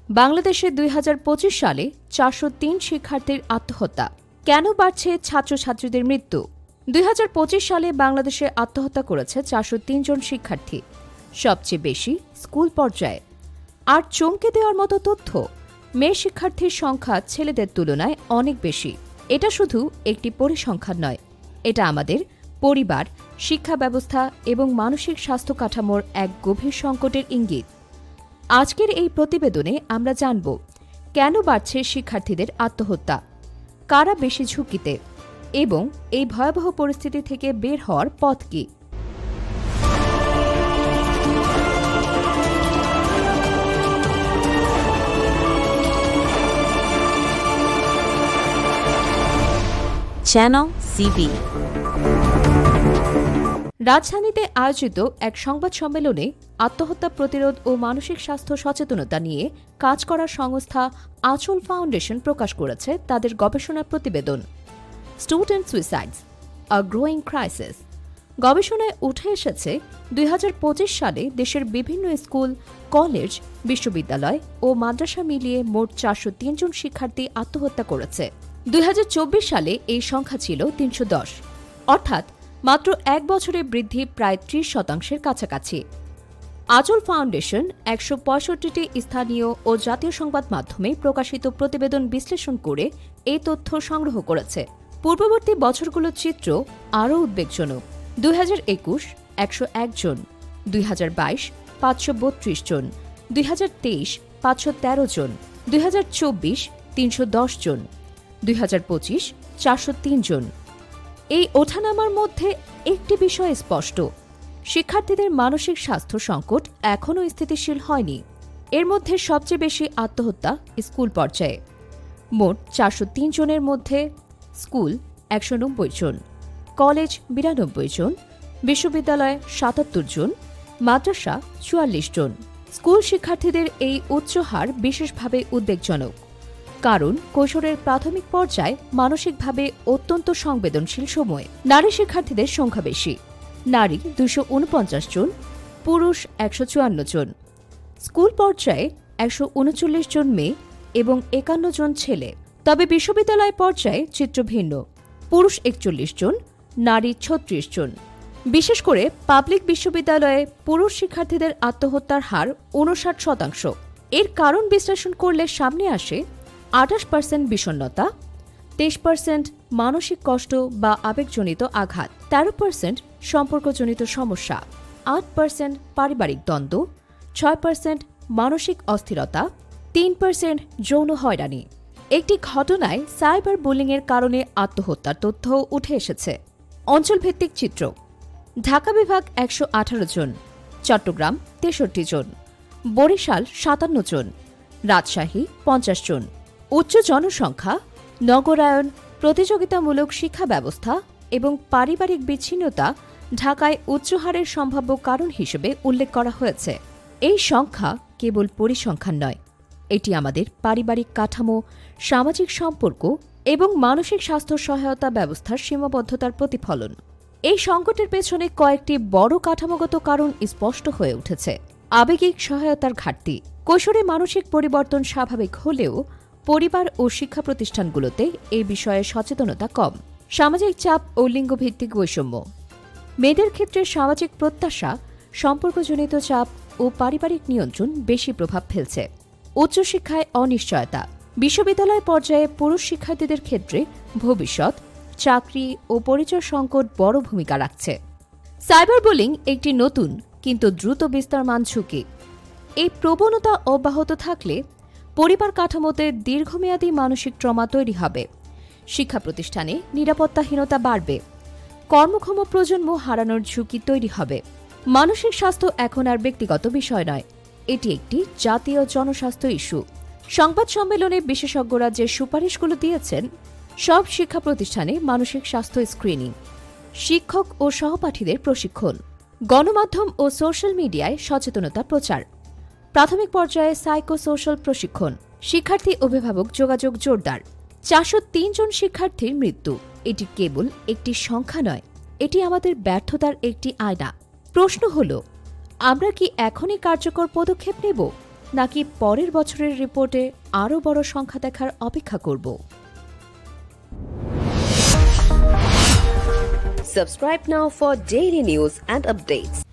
বাংলাদেশে ২০২৫ সালে ৪০৩ শিক্ষার্থীর আত্মহত্যা। কেন বাড়ছে ছাত্রছাত্রীদের মৃত্যু? ২০২৫ সালে বাংলাদেশে আত্মহত্যা করেছে ৪০৩ জন শিক্ষার্থী, সবচেয়ে বেশি স্কুল পর্যায়ে। আর চমকে দেওয়ার মতো তথ্য, মেয়ে শিক্ষার্থীর সংখ্যা ছেলেদের তুলনায় অনেক বেশি। এটা শুধু একটি পরিসংখ্যান নয়, এটা আমাদের পরিবার, শিক্ষা ব্যবস্থা এবং মানসিক স্বাস্থ্য কাঠামোর এক গভীর সংকটের ইঙ্গিত। আজকের এই প্রতিবেদনে আমরা জানব কেন বাড়ছে শিক্ষার্থীদের আত্মহত্যা, কারা বেশি ঝুঁকিতে, এবং এই ভয়াবহ পরিস্থিতি থেকে বের হওয়ার পথ কী। Channel CB. রাজধানীতে আয়োজিত এক সংবাদ সম্মেলনে আত্মহত্যা প্রতিরোধ ও মানসিক স্বাস্থ্য সচেতনতা নিয়ে কাজ করা সংস্থা আঁচল ফাউন্ডেশন প্রকাশ করেছে তাদের গবেষণা প্রতিবেদন স্টুডেন্ট সুইসাইডস, আ গ্রোয়িং ক্রাইসিস। গবেষণায় উঠে এসেছে ২০২৫ সালে দেশের বিভিন্ন স্কুল, কলেজ, বিশ্ববিদ্যালয় ও মাদ্রাসা মিলিয়ে মোট ৪০৩ জন শিক্ষার্থী আত্মহত্যা করেছে। ২০২৪ সালে এই সংখ্যা ছিল ৩১০, অর্থাৎ মাত্র এক বছরে বৃদ্ধি প্রায় ৩০% কাছাকাছি। আঁচল ফাউন্ডেশন ১৬৫টি স্থানীয় ও জাতীয় সংবাদ মাধ্যমে প্রকাশিত প্রতিবেদন বিশ্লেষণ করে এই তথ্য সংগ্রহ করেছে। পূর্ববর্তী বছরগুলোর চিত্র আরও উদ্বেগজনক। ২০২১ ১০১ জন, ২০২২ ৫৩২ জন, ২০২৩ ৫১৩ জন, ২০২৪ ৩১০ জন, ২০২৫ ৪০৩ জন। এই ওঠানামার মধ্যে একটি বিষয় স্পষ্ট, শিক্ষার্থীদের মানসিক স্বাস্থ্য সংকট এখনও স্থিতিশীল হয়নি। এর মধ্যে সবচেয়ে বেশি আত্মহত্যা স্কুল পর্যায়ে। মোট ৪০৩ জনের মধ্যে স্কুল ১৯০ জন, কলেজ ৯২ জন, বিশ্ববিদ্যালয় ৭৭ জন, মাদ্রাসা ৪৪ জন। স্কুল শিক্ষার্থীদের এই উচ্চ হার বিশেষভাবে উদ্বেগজনক, কারণ কৈশোরের প্রাথমিক পর্যায়ে মানসিকভাবে অত্যন্ত সংবেদনশীল সময়। নারী শিক্ষার্থীদের সংখ্যা বেশি, নারী ২৪৯ জন, পুরুষ ১৫৪ জন। স্কুল পর্যায়ে ১৩৯ জন মেয়ে এবং ৫১ জন ছেলে। তবে বিশ্ববিদ্যালয় পর্যায়ে চিত্র ভিন্ন, পুরুষ ৪১ জন, নারী ৩৬ জন। বিশেষ করে পাবলিক বিশ্ববিদ্যালয়ে পুরুষ শিক্ষার্থীদের আত্মহত্যার হার ৫৯%। এর কারণ বিশ্লেষণ করলে সামনে আসে ২৮% বিষণ্ণতা, ২৩% মানসিক কষ্ট বা আবেগজনিত আঘাত, ১৩% সম্পর্কজনিত সমস্যা, ৮% পারিবারিক দ্বন্দ্ব, ৬% মানসিক অস্থিরতা, ৩% যৌন হয়রানি। একটি ঘটনায় সাইবার বুলিংয়ের কারণে আত্মহত্যার তথ্যও উঠে এসেছে। অঞ্চলভিত্তিক চিত্র: ঢাকা বিভাগ ১১৮ জন, চট্টগ্রাম ৬৩ জন, বরিশাল ৫৭ জন, রাজশাহী ৫০ জন। উচ্চ জনসংখ্যা, নগরায়ন, প্রতিযোগিতামূলক শিক্ষা ব্যবস্থা এবং পারিবারিক বিচ্ছিন্নতা ঢাকায় উচ্চ হারের সম্ভাব্য কারণ হিসেবে উল্লেখ করা হয়েছে। এই সংখ্যা কেবল পরিসংখ্যান নয়, এটি আমাদের পারিবারিক কাঠামো, সামাজিক সম্পর্ক এবং মানসিক স্বাস্থ্য সহায়তা ব্যবস্থার সীমাবদ্ধতার প্রতিফলন। এই সংকটের পেছনে কয়েকটি বড় কাঠামোগত কারণ স্পষ্ট হয়ে উঠেছে। আবেগিক সহায়তার ঘাটতি। কৈশোরে মানসিক পরিবর্তন স্বাভাবিক হলেও পরিবার ও শিক্ষা প্রতিষ্ঠানগুলোতে এই বিষয়ে সচেতনতা কম। সামাজিক চাপ ও লিঙ্গভিত্তিক বৈষম্য। মেয়েদের ক্ষেত্রে সামাজিক প্রত্যাশা, সম্পর্কজনিত চাপ ও পারিবারিক নিয়ন্ত্রণ বেশি প্রভাব ফেলছে। উচ্চশিক্ষায় অনিশ্চয়তা। বিশ্ববিদ্যালয় পর্যায়ে পুরুষ শিক্ষার্থীদের ক্ষেত্রে ভবিষ্যৎ, চাকরি ও পরিচয় সংকট বড় ভূমিকা রাখছে। সাইবার বুলিং একটি নতুন কিন্তু দ্রুত বিস্তারমান ঝুঁকি। এই প্রবণতা অব্যাহত থাকলে পরিবার কাঠামোতে দীর্ঘমেয়াদী মানসিক ট্রমা তৈরি হবে, শিক্ষা প্রতিষ্ঠানে নিরাপত্তাহীনতা বাড়বে, কর্মক্ষম প্রজন্ম হারানোর ঝুঁকি তৈরি হবে। মানসিক স্বাস্থ্য এখন আর ব্যক্তিগত বিষয় নয়, এটি একটি জাতীয় জনস্বাস্থ্য ইস্যু। সংবাদ সম্মেলনে বিশেষজ্ঞরা যে সুপারিশগুলো দিয়েছেন: সব শিক্ষা প্রতিষ্ঠানে মানসিক স্বাস্থ্য স্ক্রিনিং, শিক্ষক ও সহপাঠীদের প্রশিক্ষণ, গণমাধ্যম ও সোশ্যাল মিডিয়ায় সচেতনতা প্রচার, প্রাথমিক পর্যায়ে সাইকো সোশ্যাল প্রশিক্ষণ, শিক্ষার্থী অভিভাবক যোগাযোগ জোরদার। ৪০৩ জন শিক্ষার্থীর মৃত্যু এটি কেবল একটি সংখ্যা নয়, এটি আমাদের ব্যর্থতার একটি আয়না। প্রশ্ন হল, আমরা কি এখনই কার্যকর পদক্ষেপ নেব, নাকি পরের বছরের রিপোর্টে আরও বড় সংখ্যা দেখার অপেক্ষা করব? Subscribe now for daily news and updates.